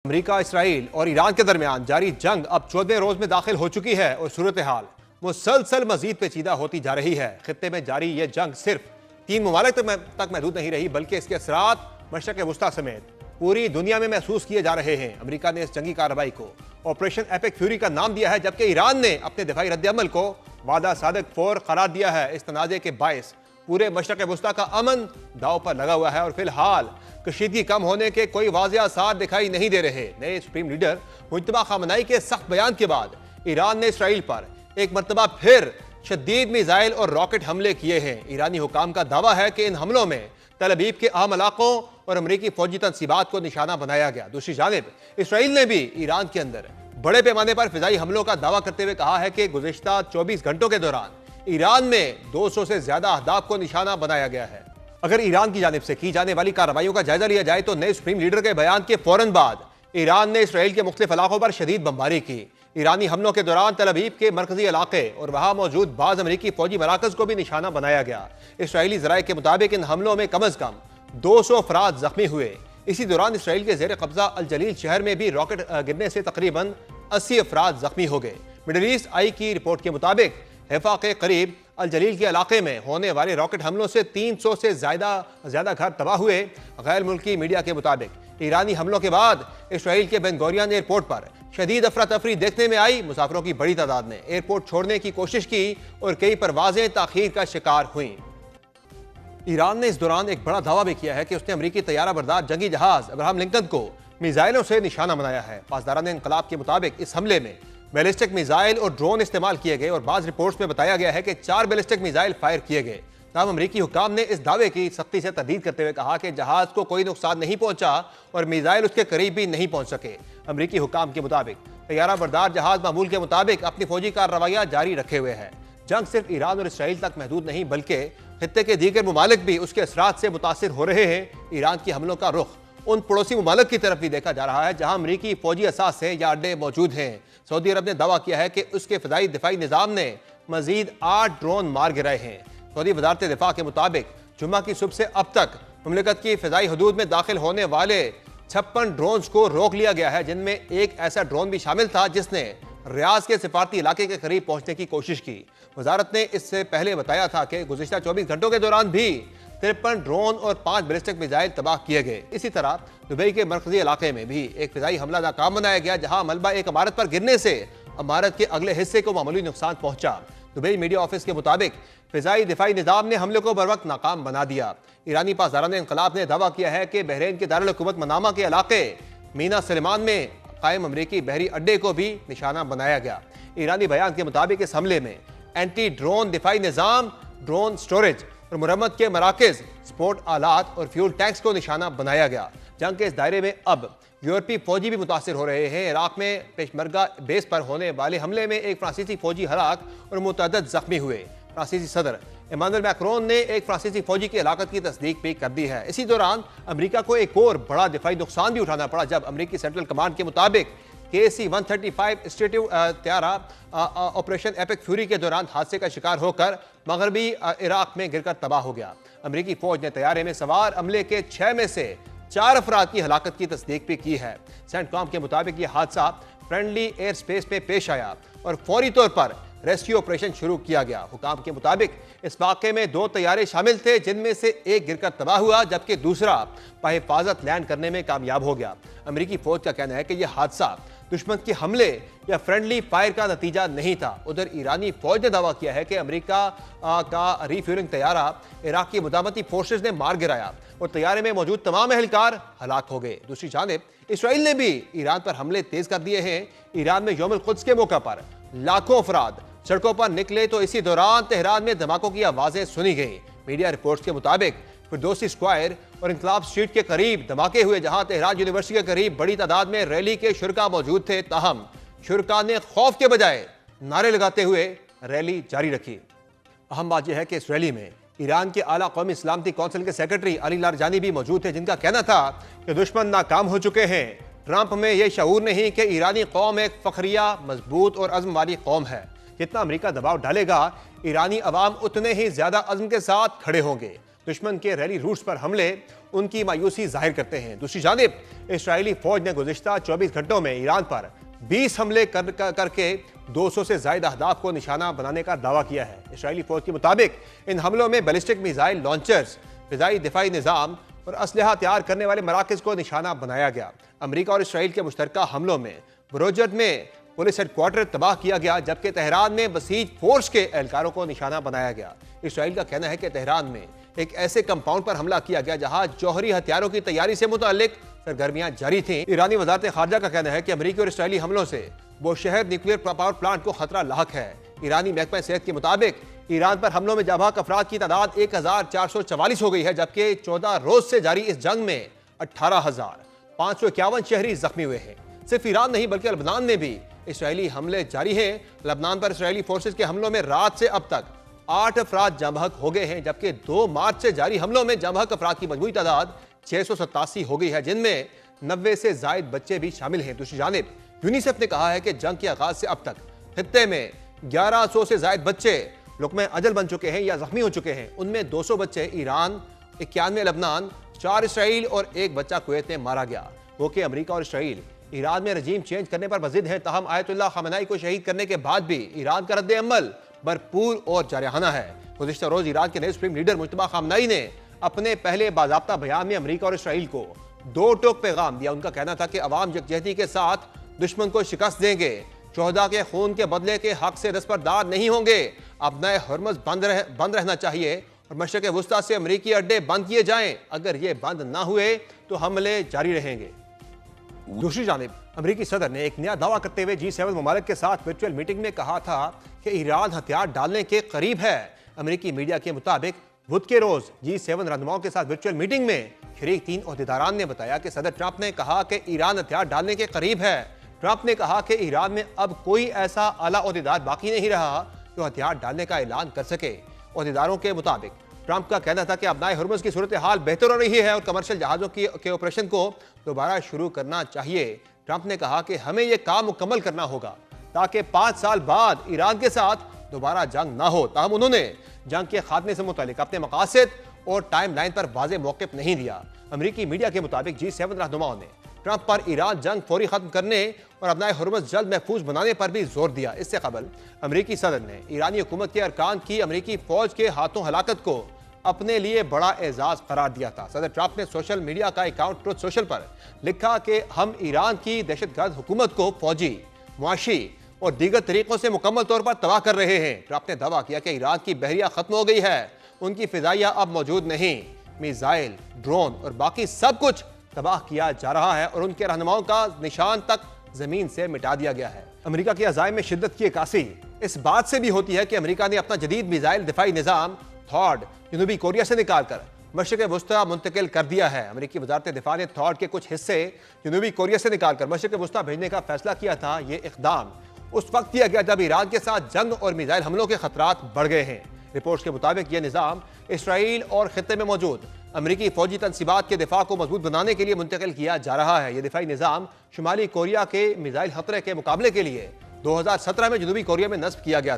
America, Israel और Iran के दरमियान जारी जंग अब 14वें रोज में दाखिल हो चुकी है और सूरत हाल मुसलसल मजीद पेचीदा होती जा रही है। खित्ते में जारी यह जंग सिर्फ 3 ममालिक तक महदूद नहीं रही, बल्कि इसके असरात मशरक़ वुस्ता समेत पूरी दुनिया में महसूस किए जा रहे हैं। अमेरिका ने इस जंगी कार्रवाई को ऑपरेशन एपिक फ्यूरी का नाम दिया है, जबकि ईरान ने अपने दिफाई रद्द-ए-अमल को वादा सादिक फोर करार दिया है। इस तनाज़े के बायस पूरे मशरक़ वुस्ता का अमन दाव पर लगा हुआ है और फिलहाल कशीदगी कम होने के कोई वाज़ेह आसार दिखाई नहीं दे रहे। नए सुप्रीम लीडर मुज्तबा खामनेई के सख्त बयान के बाद ईरान ने इसराइल पर एक मरतबा फिर शदीद मिसाइल और रॉकेट हमले किए हैं। ईरानी हुकाम का दावा है कि इन हमलों में तल अवीव के अहम इलाकों और अमरीकी फौजी तनसीबात को निशाना बनाया गया। दूसरी जानिब इसराइल ने भी ईरान के अंदर बड़े पैमाने पर फिजाई हमलों का दावा करते हुए कहा है कि गुज़िश्ता 24 घंटों के दौरान ईरान में 200 से ज्यादा अहदाफ को निशाना बनाया गया है। अगर ईरान की जानिब से की जाने वाली कार्रवाइयों का जायजा लिया जाए तो नए सुप्रीम लीडर के बयान के फौरन बाद ईरान ने इसराइल के मुख्तलिफ इलाकों पर शदीद बमबारी की। ईरानी हमलों के दौरान तल अवीव के मरकजी इलाके और वहां मौजूद बाज अमरीकी फौजी मराकज को भी निशाना बनाया गया। इसराइली ज़राए के मुताबिक इन हमलों में कम अज कम 200 अफराद जख्मी हुए। इसी दौरान इसराइल के जेर कब्जा अल जलील शहर में भी रॉकेट गिरने से तकरीबन 80 अफराद जख्मी हो गए। मिडल ईस्ट आई की रिपोर्ट के मुताबिक हैफा के करीब अल जलील के इलाके में होने वाले रॉकेट हमलों से 300 से ज्यादा घर तबाह हुए। गैर मुल्की मीडिया के मुताबिक ईरानी हमलों के बाद इसराइल के बेन गोरियन एयरपोर्ट पर शदीद अफरा तफरी देखने में आई। मुसाफिरों की बड़ी तादाद ने एयरपोर्ट छोड़ने की कोशिश की और कई परवाजें ताखीर का शिकार हुई। ईरान ने इस दौरान एक बड़ा दावा भी किया है कि उसने अमरीकी तैयारा बरदार जंगी जहाज अब्राहम लिंकन को मिसाइलों से निशाना बनाया है। पासदारान इनकलाब के मुताबिक इस हमले में बैलिस्टिक मिसाइल और ड्रोन इस्तेमाल किए गए और बाज़ रिपोर्ट्स में बताया गया है कि 4 बैलिस्टिक मिसाइल फायर किए गए। तमाम अमरीकी हुकाम ने इस दावे की सख्ती से तरदीद करते हुए कहा कि जहाज को कोई नुकसान नहीं पहुंचा और मिसाइल उसके करीब भी नहीं पहुंच सके। अमरीकी हुकाम के मुताबिक तैयारा बरदार जहाज मामूल के मुताबिक अपनी फौजी कार्रवाइयां जारी रखे हुए है। जंग सिर्फ ईरान और इसराइल तक महदूद नहीं, बल्कि खित्ते के दीगर ममालिक भी उसके असरात से मुतासिर हो रहे हैं। ईरान की हमलों का रुख उन पड़ोसी ममालिक की तरफ भी देखा जा रहा है जहां अमरीकी फौजी असास है या अड्डे मौजूद हैं। सऊदी अरब ने दावा किया है कि उसके फदाई दिफाई निज़ाम ने मजीद 8 ड्रोन मार गिराए हैं। सऊदी वजारत दिफा के मुताबिक जुम्मा की सुबह से अब तक मुमलिकत की फिजाई हदूद में दाखिल होने वाले 56 ड्रोन को रोक लिया गया है, जिनमें एक ऐसा ड्रोन भी शामिल था जिसने रियाज के सिफारती इलाके के करीब पहुंचने की कोशिश की। वजारत ने इससे पहले बताया था कि गुज़िश्ता 24 घंटों के दौरान भी 53 ड्रोन और 5 बैलिस्टिक मिसाइल तबाह किए गए। इसी तरह दुबई के मरकजी इलाके में भी एक फिजाई हमला नाकाम बनाया गया, जहां मलबा एक इमारत पर गिरने से इमारत के अगले हिस्से को मामूली नुकसान पहुंचा। दुबई मीडिया ऑफिस के मुताबिक फिजाई दिफाई निज़ाम ने हमले को बर वक्त नाकाम बना दिया। ईरानी पासदारान इनकलाब ने दावा किया है कि बहरीन के दारुल हुकूमत मनामा के इलाके मीना सलेमान में कायम अमरीकी बहरी अड्डे को भी निशाना बनाया गया। ईरानी बयान के मुताबिक इस हमले में एंटी ड्रोन दिफाई निज़ाम, ड्रोन स्टोरेज और मुरम्मत के मराकज, स्पोर्ट आलात और फ्यूल टैंक्स को निशाना बनाया गया। जंग के इस दायरे में अब यूरोपीय फौजी भी मुतासिर हो रहे हैं। इराक में पेशमरगा बेस पर होने वाले हमले में एक फ्रांसीसी फौजी हलाक और मुतअद्दिद जख्मी हुए। फ्रांसीसी सदर इमानुएल मैक्रोन ने एक फ्रांसीसी फौजी की हलाकत की तस्दीक भी कर दी है। इसी दौरान अमेरिका को एक और बड़ा दिफाई नुकसान भी उठाना पड़ा, जब अमेरिकी सेंट्रल कमांड के मुताबिक KC-135 स्ट्रेटिव तैयारा ऑपरेशन एपिक फ्यूरी के दौरान हादसे का शिकार होकर मगरबी इराक में गिरकर तबाह हो गया। अमेरिकी फौज ने तैयारे में सवार अमले के 6 में से 4 अफराद की हलाकत की तस्दीक भी की है। सेंटकॉम के मुताबिक यह हादसा फ्रेंडली एयर स्पेस में पेश आया और फौरी तौर पर रेस्क्यू ऑपरेशन शुरू किया गया। हुकाम के मुताबिक इस वाक़े में 2 तैयारे शामिल थे, जिनमें से एक गिरकर तबाह हुआ जबकि दूसरा बहिफाजत लैंड करने में कामयाब हो गया। अमेरिकी फौज का कहना है कि यह हादसा दुश्मन के हमले या फ्रेंडली फायर का नतीजा नहीं था। उधर ईरानी फौज ने दावा किया है कि अमेरिका का रिफ्यूलिंग तैयारा इराकी मुदावती फोर्सेज ने मार गिराया और तैयारे में मौजूद तमाम एहलकार हलाक हो गए। दूसरी जानिब इसराइल ने भी ईरान पर हमले तेज कर दिए हैं। ईरान में यौमुल कुद्स के मौका पर लाखों अफराद सड़कों पर निकले तो इसी दौरान तेहरान में धमाकों की आवाजें सुनी गई। मीडिया रिपोर्ट्स के मुताबिक फिरदौसी स्क्वायर और इनकलाब स्ट्रीट के करीब धमाके हुए, जहां तेहरान यूनिवर्सिटी के करीब बड़ी तादाद में रैली के शुरका मौजूद थे। ताहम शुरका ने खौफ के बजाय नारे लगाते हुए रैली जारी रखी। अहम बात यह है कि इस रैली में ईरान के आला कौमी सलामती कौंसिल के सेक्रेटरी अली लारजानी भी मौजूद थे, जिनका कहना था कि दुश्मन नाकाम हो चुके हैं। ट्रंप में यह शऊर नहीं कि ईरानी कौम एक फखरिया, मजबूत और अज़्म वाली कौम है। जितना अमेरिका दबाव डालेगा ईरानी अवाम उतने ही ज्यादा अज़्म के साथ खड़े होंगे। दुश्मन के रैली रूट्स पर हमले उनकी मायूसी जाहिर करते हैं। दूसरी जानिब इसराइली फौज ने गुज़िश्ता 24 घंटों में ईरान पर 20 हमले करके 200 से ज्यादा अहदाफ को निशाना बनाने का दावा किया है। इसराइली फौज के मुताबिक इन हमलों में बैलिस्टिक मिसाइल लॉन्चर्स, फिजाई दिफाई निज़ाम और असलहा तैयार करने वाले मराकज़ को निशाना बनाया गया। अमेरिका और इसराइल के मुश्तरका हमलों में बरोजत में पुलिस हेडक्वार्टर तबाह किया गया, जबकि तेहरान में बसीज फोर्स के एहलकारों को निशाना बनाया गया। इसराइल का कहना है कि तेहरान में एक ऐसे कंपाउंड पर हमला किया गया जहां जौहरी हथियारों की तैयारी से मुताल्लिक सरगर्मियां जारी थीं। ईरानी वजारत खारजा का कहना है कि अमेरिकी और इसराइली हमलों से वो शहर न्यूक्लियर पावर प्लांट को खतरा लाहक है। ईरानी महकमा सेहत के मुताबिक ईरान पर हमलों में जाबाक अफराद की तादाद 1444 हो गई है, जबकि 14 रोज से जारी इस जंग में 18,551 शहरी जख्मी हुए हैं। सिर्फ ईरान नहीं बल्कि लबनान में भी इसराइली हमले जारी हैं। लबनान पर इसराइली फोर्सेज के हमलों में रात से अब तक 8 अफराद जमहक हो गए हैं, जबकि 2 मार्च से जारी हमलों में जमहक अफराद की मजमूई तादाद 687 हो गई है, जिनमें 90 से जायद बच्चे भी शामिल हैं। दूसरी जानिब यूनिसेफ ने कहा है कि जंग के आगाज से अब तक खित्ते में 1100 से जायद बच्चे लुक़्मे अजल बन चुके हैं या जख्मी हो चुके हैं। उनमें 200 बच्चे ईरान, 91 लबनान, 4 इसराइल और 1 बच्चा कुवैत में मारा गया। वो कि अमेरिका और इसराइल ईरान में रजीम चेंज करने पर मजिद है, ताहम आयतुल्लाह खमेनी को शहीद करने के बाद भी ईरान का रद्द अमल भरपूर और जारहाना है। गुज़िश्ता रोज ईरान के नए सुप्रीम लीडर मुज्तबा खमेनी ने अपने पहले बाज़ाब्ता बयान में अमेरिका और इसराइल को 2 टोक पैगाम दिया। उनका कहना था कि अवाम यकजहती के साथ दुश्मन को शिकस्त देंगे, शोहदा के खून के बदले के हक से दस्तबरदार नहीं होंगे, अपना हरमज बंद रहना चाहिए और मशरक़ वुस्ता से अमरीकी अड्डे बंद किए जाएं। अगर ये बंद ना हुए तो हमले जारी रहेंगे। दूसरी जानिब अमरीकी सदर ने एक नया दावा करते हुए G7 ममालिक के साथ वर्चुअल मीटिंग में कहा था कि ईरान हथियार डालने के करीब है। अमरीकी मीडिया के मुताबिक बुध के रोज G7 रहनुमाओं के साथ वर्चुअल मीटिंग में शरीक 3 ओहदेदारान ने बताया कि सदर ट्रंप ने कहा कि ईरान हथियार डालने के करीब है। ट्रंप ने कहा कि ईरान में अब कोई ऐसा आला ओहदेदार बाकी नहीं रहा जो हथियार डालने का ऐलान कर सके। ओहदेदारों के मुताबिक ट्रंप का कहना था कि अपनाए हुर्मुज़ की सूरत हाल बेहतर हो रही है और कमर्शियल जहाज़ों के ऑपरेशन को दोबारा शुरू करना चाहिए। ट्रंप ने कहा कि हमें यह काम मुकम्मल करना होगा ताकि 5 साल बाद ईरान के साथ दोबारा जंग ना हो। ताहम उन्होंने जंग के खात्मे से मुतालिक अपने मकासद और टाइम लाइन पर वाज़े मौक़िफ़ नहीं दिया। अमरीकी मीडिया के मुताबिक G7 रहनुमाओं ने ट्रंप पर ईरान जंग फौरी खत्म करने और अपना हुर्मुज़ जल्द महफूज बनाने पर भी जोर दिया। इससे कबल अमरीकी सदर ने ईरानी हुकूमत के अरकान की अमरीकी फौज के हाथों हलाकत को अपने लिए बड़ा एजाज करार दिया था। सदर ट्रंप ने सोशल मीडिया का अकाउंट ट्रुथ सोशल पर लिखा कि हम ईरान की दहशतगर्द हुकूमत को फौजी, मुआशी और दीगर तरीकों से मुकम्मल तौर पर तबाह कर रहे हैं। ट्रंप ने दावा किया कि ईरान की बहरिया खत्म हो गई है, उनकी फिजाइया अब मौजूद नहीं, मिसाइल, ड्रोन और बाकी सब कुछ तबाह किया जा रहा है और उनके रहनुमाओं का निशान तक जमीन से मिटा दिया गया है। अमेरिका के अज़ाइम में शिद्दत की अक्कासी इस बात से भी होती है कि अमेरिका ने अपना जदीद मिसाइल दिफाई निज़ाम थॉड जनूबी कोरिया से निकालकर मशरक़ वुस्ता मुंतकिल कर दिया है। अमेरिकी वजारत दिफा ने थॉड के कुछ हिस्से जनूबी कोरिया से निकालकर मशरक़ वुस्ता भेजने का फैसला किया था। ये इक़दाम उस वक्त किया गया जब ईरान के साथ जंग और मिसाइल हमलों के खतरात बढ़ गए हैं। रिपोर्ट्स के मुताबिक यह निज़ाम इसराइल और खित्ते में मौजूद अमरीकी फौजी तनसीबात के दिफा को मजबूत बनाने के लिए मुंतकिल किया जा रहा है। यह दिफाई निज़ाम शुमाली कोरिया के मिसाइल खतरे के मुकाबले के लिए 2017 में जनूबी कोरिया में नस्ब किया गया था।